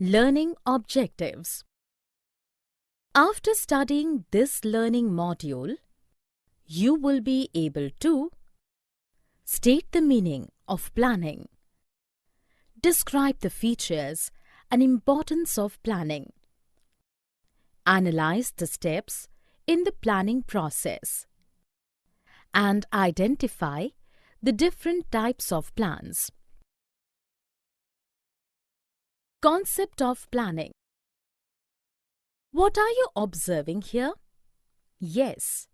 Learning objectives. After studying this learning module, you will be able to state the meaning of planning, describe the features and importance of planning, analyze the steps in the planning process, and identify the different types of plans. Concept of planning. What are you observing here? Yes,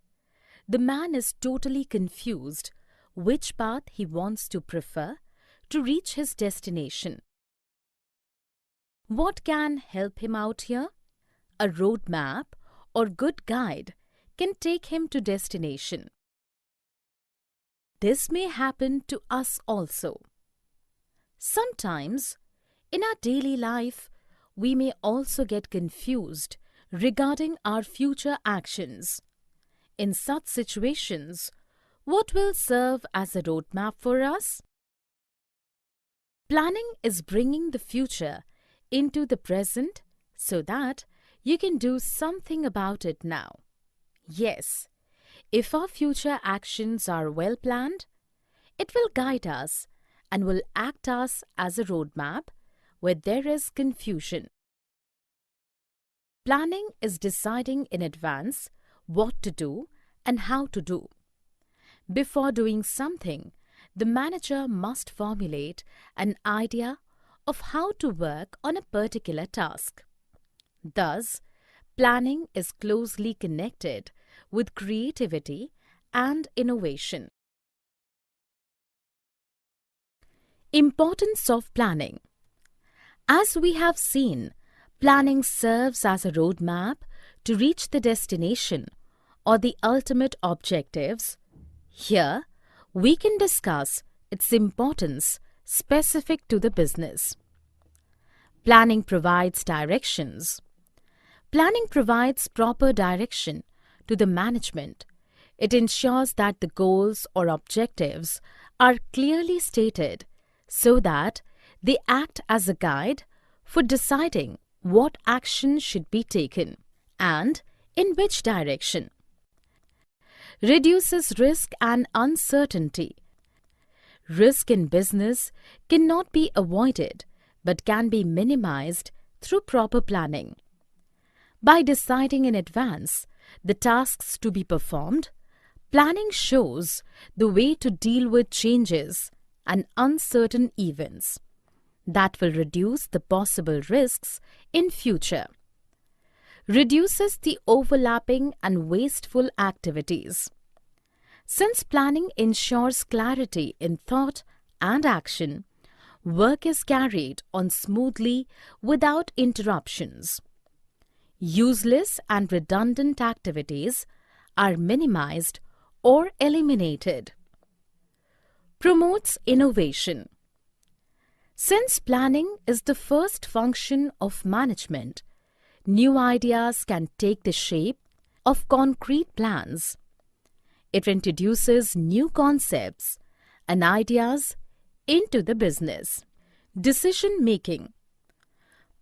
the man is totally confused which path he wants to prefer to reach his destination. What can help him out here? A road map or good guide can take him to destination. This may happen to us also. Sometimes, in our daily life, we may also get confused regarding our future actions. In such situations, what will serve as a roadmap for us? Planning is bringing the future into the present so that you can do something about it now. Yes, if our future actions are well planned, it will guide us and will act us as a roadmap where there is confusion. Planning is deciding in advance what to do and how to do. Before doing something, the manager must formulate an idea of how to work on a particular task. Thus, planning is closely connected with creativity and innovation. Importance of planning. As we have seen, planning serves as a roadmap to reach the destination or the ultimate objectives. Here, we can discuss its importance specific to the business. Planning provides directions. Planning provides proper direction to the management. It ensures that the goals or objectives are clearly stated so that they act as a guide for deciding what action should be taken and in which direction. Reduces risk and uncertainty. Risk in business cannot be avoided but can be minimized through proper planning. By deciding in advance the tasks to be performed, planning shows the way to deal with changes and uncertain events that will reduce the possible risks in future. Reduces the overlapping and wasteful activities. Since planning ensures clarity in thought and action, work is carried on smoothly without interruptions. Useless and redundant activities are minimized or eliminated. Promotes innovation. Since planning is the first function of management, new ideas can take the shape of concrete plans. It introduces new concepts and ideas into the business. Decision making.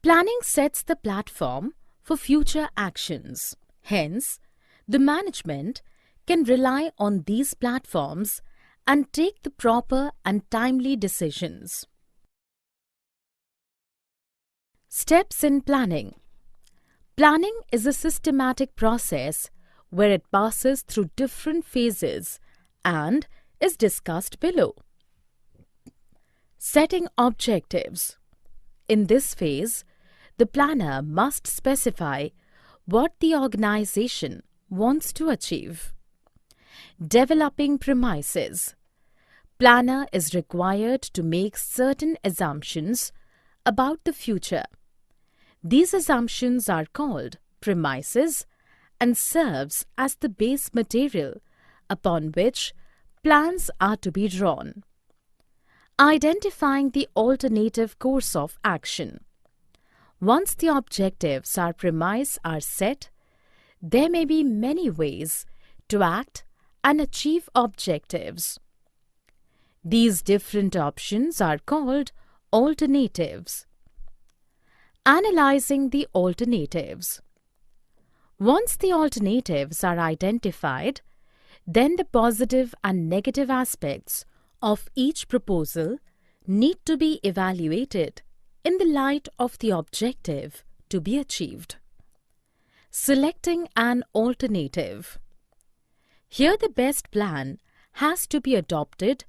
Planning sets the platform for future actions. Hence, the management can rely on these platforms and take the proper and timely decisions. Steps in planning. Planning is a systematic process where it passes through different phases and is discussed below. Setting objectives. In this phase, the planner must specify what the organization wants to achieve. Developing premises. Planner is required to make certain assumptions about the future. These assumptions are called premises and serves as the base material upon which plans are to be drawn. Identifying the alternative course of action. Once the objectives or premises are set, there may be many ways to act and achieve objectives. These different options are called alternatives. Analyzing the alternatives. Once the alternatives are identified, then the positive and negative aspects of each proposal need to be evaluated in the light of the objective to be achieved. Selecting an alternative. Here the best plan has to be adopted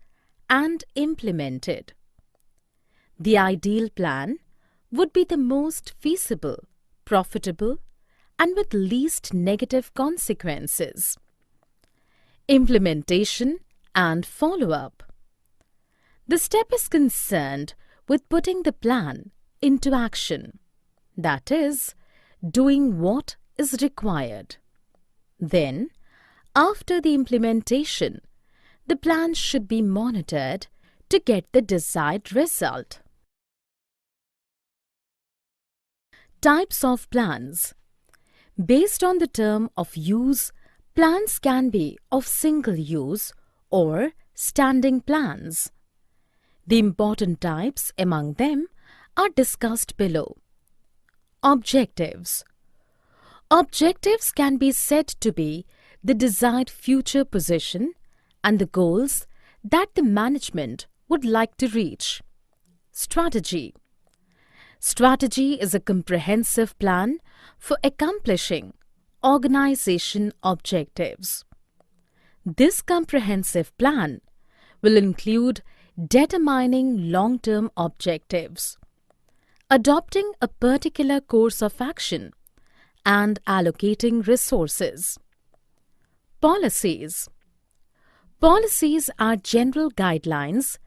and implemented. The ideal plan would be the most feasible, profitable, and with least negative consequences. Implementation and follow-up. The step is concerned with putting the plan into action, that is, doing what is required. Then, after the implementation, the plan should be monitored to get the desired result. Types of plans. Based on the term of use, plans can be of single use or standing plans. The important types among them are discussed below. Objectives. Objectives can be said to be the desired future position and the goals that the management would like to reach. Strategy. Strategy is a comprehensive plan for accomplishing organization objectives. This comprehensive plan will include determining long-term objectives, adopting a particular course of action, and allocating resources. Policies. Policies are general guidelines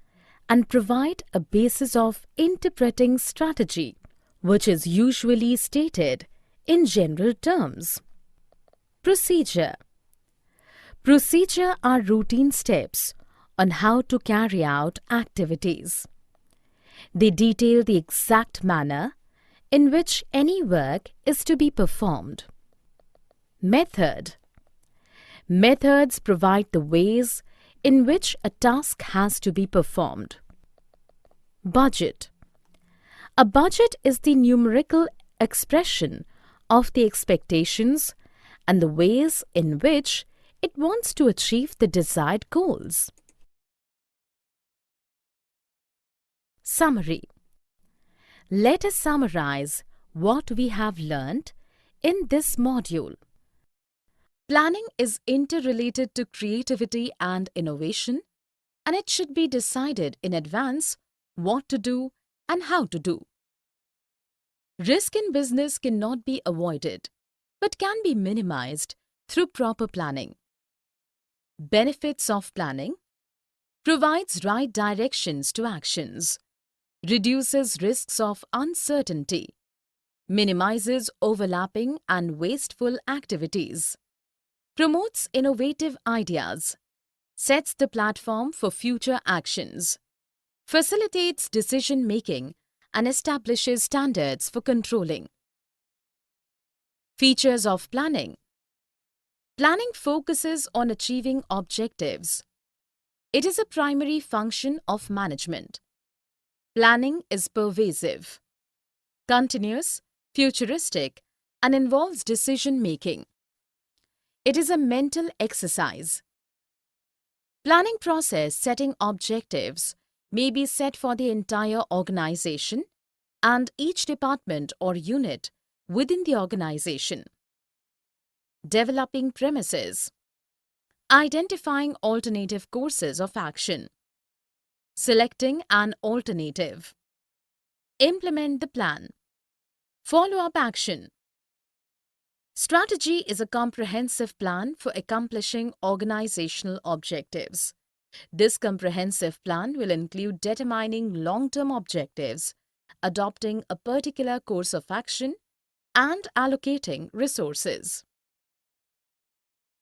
and provide a basis of interpreting strategy, which is usually stated in general terms. Procedure. Procedure are routine steps on how to carry out activities. They detail the exact manner in which any work is to be performed. Method. Methods provide the ways in which a task has to be performed. Budget. A budget is the numerical expression of the expectations and the ways in which it wants to achieve the desired goals. Summary. Let us summarize what we have learnt in this module. Planning is interrelated to creativity and innovation, and it should be decided in advance what to do and how to do. Risk in business cannot be avoided, but can be minimized through proper planning. Benefits of planning: provides right directions to actions, reduces risks of uncertainty, minimizes overlapping and wasteful activities, promotes innovative ideas, sets the platform for future actions, facilitates decision-making and establishes standards for controlling. Features of planning. Planning focuses on achieving objectives. It is a primary function of management. Planning is pervasive, continuous, futuristic, and involves decision-making. It is a mental exercise. Planning process setting objectives may be set for the entire organization and each department or unit within the organization. Developing premises. Identifying alternative courses of action. Selecting an alternative. Implement the plan. Follow-up action. Strategy is a comprehensive plan for accomplishing organizational objectives. This comprehensive plan will include determining long-term objectives, adopting a particular course of action, and allocating resources.